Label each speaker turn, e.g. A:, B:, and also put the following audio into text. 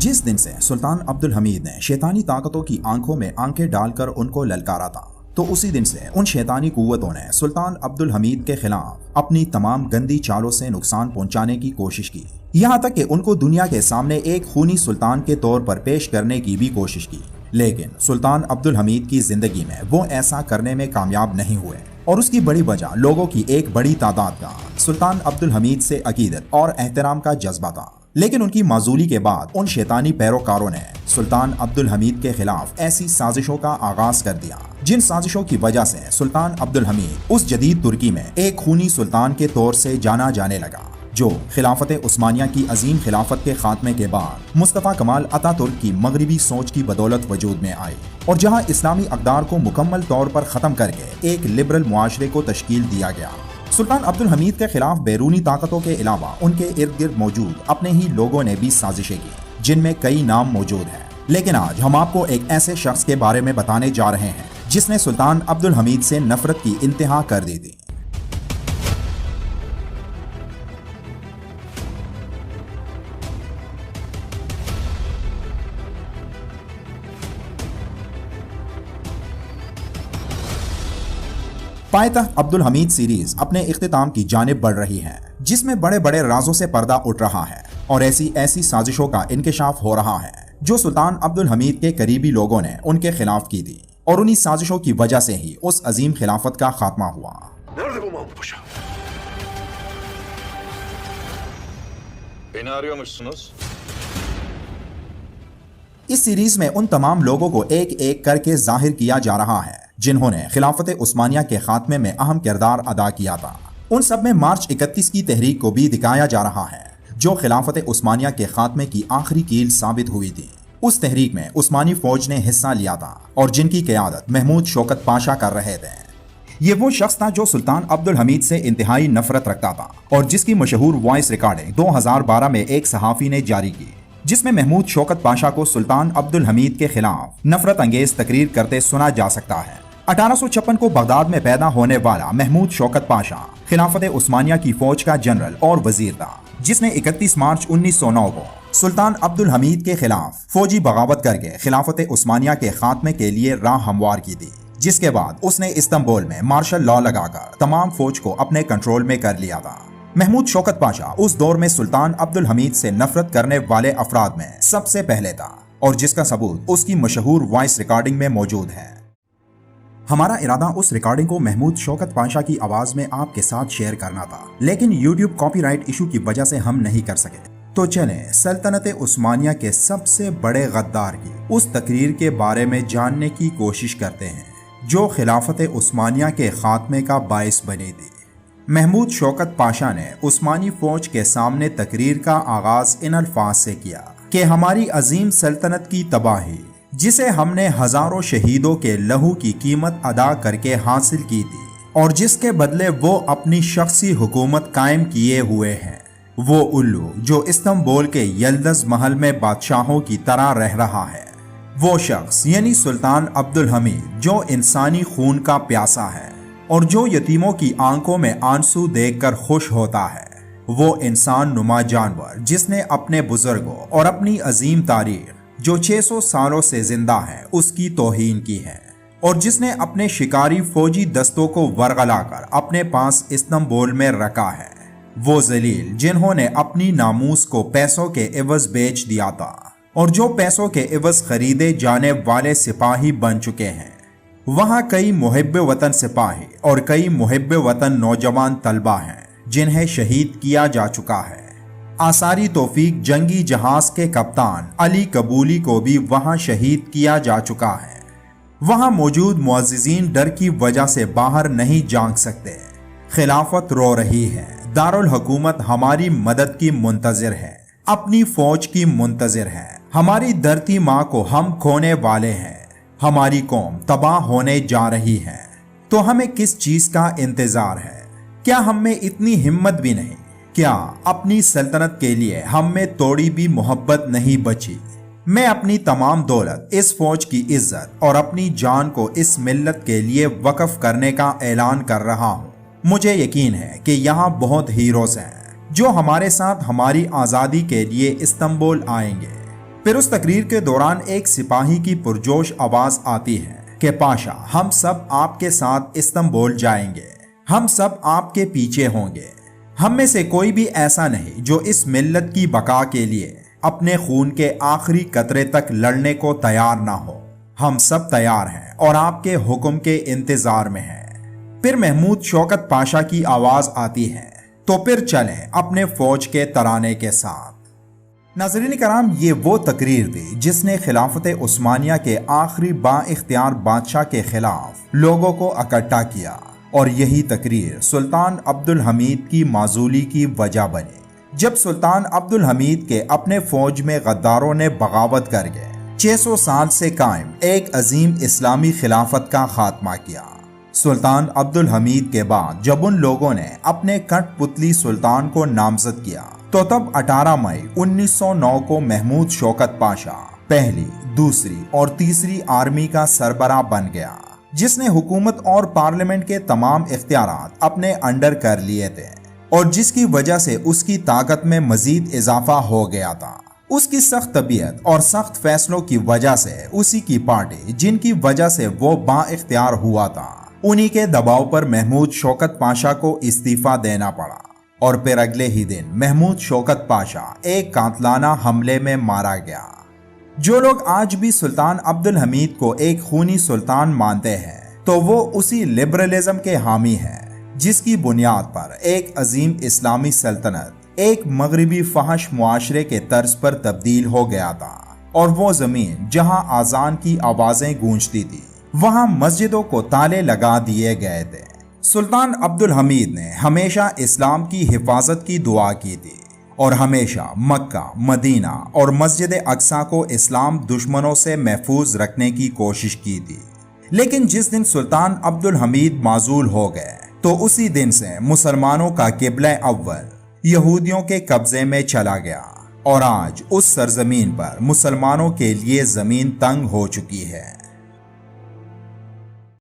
A: जिस दिन से सुल्तान अब्दुल हमीद ने शैतानी ताकतों की आंखों में आंखें डालकर उनको ललकारा था, तो उसी दिन से उन शैतानी कुव्वतों ने सुल्तान अब्दुल हमीद के खिलाफ अपनी तमाम गंदी चालों से नुकसान पहुंचाने की कोशिश की। यहाँ तक कि उनको दुनिया के सामने एक खूनी सुल्तान के तौर पर पेश करने की भी कोशिश की, लेकिन सुल्तान अब्दुल हमीद की जिंदगी में वो ऐसा करने में कामयाब नहीं हुए। और उसकी बड़ी वजह लोगों की एक बड़ी तादाद का सुल्तान अब्दुल हमीद से अकीदत और एहतराम का जज्बा था। लेकिन उनकी माजूली के बाद उन शैतानी पैरोकारों ने सुल्तान अब्दुल हमीद के खिलाफ ऐसी साजिशों का आगाज कर दिया, जिन साजिशों की वजह से सुल्तान अब्दुल हमीद उस जदीद तुर्की में एक खूनी सुल्तान के तौर से जाना जाने लगा, जो खिलाफत उस्मानिया की अजीम खिलाफत के खात्मे के बाद मुस्तफा कमाल अतातुर्क की मगरबी सोच की बदौलत वजूद में आई, और जहां इस्लामी अक़दार को मुकम्मल तौर पर ख़त्म करके एक लिबरल मुआशरे को तश्कील दिया गया। सुल्तान अब्दुल हमीद के खिलाफ बैरूनी ताकतों के अलावा उनके इर्द गिर्द मौजूद अपने ही लोगों ने भी साजिशें की, जिनमें कई नाम मौजूद हैं। लेकिन आज हम आपको एक ऐसे शख्स के बारे में बताने जा रहे हैं जिसने सुल्तान अब्दुल हमीद से नफरत की इंतहा कर दी थी। पायतख्त अब्दुल हमीद सीरीज अपने इख्तिताम की जानिब बढ़ रही है, जिसमें बड़े बड़े राजों से पर्दा उठ रहा है और ऐसी साजिशों का इंकिशाफ हो रहा है जो सुल्तान अब्दुल हमीद के करीबी लोगों ने उनके खिलाफ की थी, और उन्हीं साजिशों की वजह से ही उस अजीम खिलाफत का खात्मा हुआ। इस सीरीज में उन तमाम लोगों को एक एक करके जाहिर किया जा रहा है जिन्होंने खिलाफत उस्मानिया के खात्मे में अहम किरदार अदा किया था। उन सब में मार्च 31 की तहरीक को भी दिखाया जा रहा है, जो खिलाफत उस्मानिया के खात्मे की आखिरी कील साबित हुई थी। उस तहरीक में उस्मानी फौज ने हिस्सा लिया था और जिनकी क़यादत महमूद शौकत पाशा कर रहे थे। ये वो शख्स था जो सुल्तान अब्दुल हमीद से इंतहाई नफरत रखता था और जिसकी मशहूर वॉइस रिकॉर्डिंग 2012 में एक सहाफ़ी ने जारी की, जिसमें महमूद शौकत पाशा को सुल्तान अब्दुल हमीद के खिलाफ नफरत अंगेज तकरीर करते सुना जा सकता है। 1856 को बगदाद में पैदा होने वाला महमूद शौकत पाशा खिलाफत उस्मानिया की फौज का जनरल और वजीर था, जिसने 31 मार्च 1909 को सुल्तान अब्दुल हमीद के खिलाफ फौजी बगावत करके खिलाफत उस्मानिया के खात्मे के लिए राह हमवार की थी, जिसके बाद उसने इस्तांबुल में मार्शल लॉ लगाकर तमाम फौज को अपने कंट्रोल में कर लिया था। महमूद शौकत पाशा उस दौर में सुल्तान अब्दुल हमीद से नफरत करने वाले अफराद में सबसे पहले था, और जिसका सबूत उसकी मशहूर वॉइस रिकॉर्डिंग में मौजूद है। हमारा इरादा उस रिकॉर्डिंग को महमूद शौकत पाशा की आवाज में आपके साथ शेयर करना था, लेकिन यूट्यूब कॉपीराइट इशू की वजह से हम नहीं कर सके। तो चलें सल्तनत उस्मानिया के सबसे बड़े गद्दार की उस तकरीर के बारे में जानने की कोशिश करते हैं जो खिलाफत उस्मानिया के खात्मे का बाइस बनी थी। महमूद शौकत पाशा ने उस्मानी फौज के सामने तकरीर का आगाज इन अल्फाज से किया कि हमारी अजीम सल्तनत की तबाही, जिसे हमने हजारों शहीदों के लहू की कीमत अदा करके हासिल की थी और जिसके बदले वो अपनी शख्सी हुकूमत कायम किए हुए हैं, वो उल्लू जो इस्तांबुल के यल्दज महल में बादशाहों की तरह रह रहा है, वो शख्स यानी सुल्तान अब्दुल हमीद जो इंसानी खून का प्यासा है और जो यतीमों की आंखों में आंसू देखकर खुश होता है, वो इंसान नुमा जानवर जिसने अपने बुजुर्गों और अपनी अजीम तारीख जो 600 सालों से जिंदा है उसकी तौहीन की है, और जिसने अपने शिकारी फौजी दस्तों को वरगलाकर अपने पास इस्तांबुल में रखा है, वो जलील जिन्होंने अपनी नामूस को पैसों के एवज बेच दिया था और जो पैसों के एवज खरीदे जाने वाले सिपाही बन चुके हैं। वहाँ कई मुहिब्बे वतन सिपाही और कई मुहिब्बे वतन नौजवान तलबा हैं जिन्हें शहीद किया जा चुका है। आसारी तौफीक जंगी जहाज के कप्तान अली कबूली को भी वहां शहीद किया जा चुका है। वहां मौजूद मुअज़्ज़िज़ीन डर की वजह से बाहर नहीं जांग सकते। खिलाफत रो रही है, दारुल हुकूमत हमारी मदद की मुंतजिर है, अपनी फौज की मुंतजिर है। हमारी धरती माँ को हम खोने वाले हैं, हमारी कौम तबाह होने जा रही है। तो हमें किस चीज का इंतजार है? क्या हम में इतनी हिम्मत भी नहीं? क्या अपनी सल्तनत के लिए हम में थोड़ी भी मोहब्बत नहीं बची? मैं अपनी तमाम दौलत, इस फौज की इज्जत और अपनी जान को इस मिल्लत के लिए वक्फ करने का ऐलान कर रहा हूँ। मुझे यकीन है कि यहाँ बहुत हीरोज हैं जो हमारे साथ हमारी आज़ादी के लिए इस्तांबुल आएंगे। پھر اس تقریر کے دوران ایک سپاہی کی پرجوش آواز آتی ہے کہ پاشا ہم سب آپ کے ساتھ استنبول جائیں گے، ہم سب آپ کے پیچھے ہوں گے، ہم میں سے کوئی بھی ایسا نہیں جو اس ملت کی بقا کے لیے اپنے خون کے آخری قطرے تک لڑنے کو تیار نہ ہو، ہم سب تیار ہیں اور آپ کے حکم کے انتظار میں ہیں۔ پھر محمود شوکت پاشا کی آواز آتی ہے، تو پھر چلیں اپنے فوج کے ترانے کے ساتھ۔ ناظرین کرام، یہ وہ تقریر تھی جس نے خلافت عثمانیہ کے آخری با اختیار بادشاہ کے خلاف لوگوں کو اکٹھا کیا، اور یہی تقریر سلطان عبد الحمید کی معزولی کی وجہ بنی۔ جب سلطان عبد الحمید کے اپنے فوج میں غداروں نے بغاوت کر کے 600 سال سے قائم ایک عظیم اسلامی خلافت کا خاتمہ کیا۔ سلطان عبد الحمید کے بعد جب ان لوگوں نے اپنے کٹ پتلی سلطان کو نامزد کیا تو تب 18 مئی 1909 کو محمود شوکت پاشا پہلی، دوسری اور تیسری آرمی کا سربراہ بن گیا، جس نے حکومت اور پارلیمنٹ کے تمام اختیارات اپنے انڈر کر لیے تھے، اور جس کی وجہ سے اس کی طاقت میں مزید اضافہ ہو گیا تھا۔ اس کی سخت طبیعت اور سخت فیصلوں کی وجہ سے اسی کی پارٹی جن کی وجہ سے وہ با اختیار ہوا تھا، انہی کے دباؤ پر محمود شوکت پاشا کو استعفیٰ دینا پڑا، اور پھر اگلے ہی دن محمود شوکت پاشا ایک قاتلانہ حملے میں مارا گیا۔ جو لوگ آج بھی سلطان عبد الحمید کو ایک خونی سلطان مانتے ہیں تو وہ اسی لبرلزم کے حامی ہیں جس کی بنیاد پر ایک عظیم اسلامی سلطنت ایک مغربی فحش معاشرے کے طرز پر تبدیل ہو گیا تھا، اور وہ زمین جہاں اذان کی آوازیں گونجتی تھی وہاں مسجدوں کو تالے لگا دیے گئے تھے۔ سلطان عبد الحمید نے ہمیشہ اسلام کی حفاظت کی دعا کی تھی، اور ہمیشہ مکہ، مدینہ اور مسجد اقصی کو اسلام دشمنوں سے محفوظ رکھنے کی کوشش کی تھی۔ لیکن جس دن سلطان عبد الحمید معزول ہو گئے تو اسی دن سے مسلمانوں کا قبلہ اول یہودیوں کے قبضے میں چلا گیا، اور آج اس سرزمین پر مسلمانوں کے لیے زمین تنگ ہو چکی ہے۔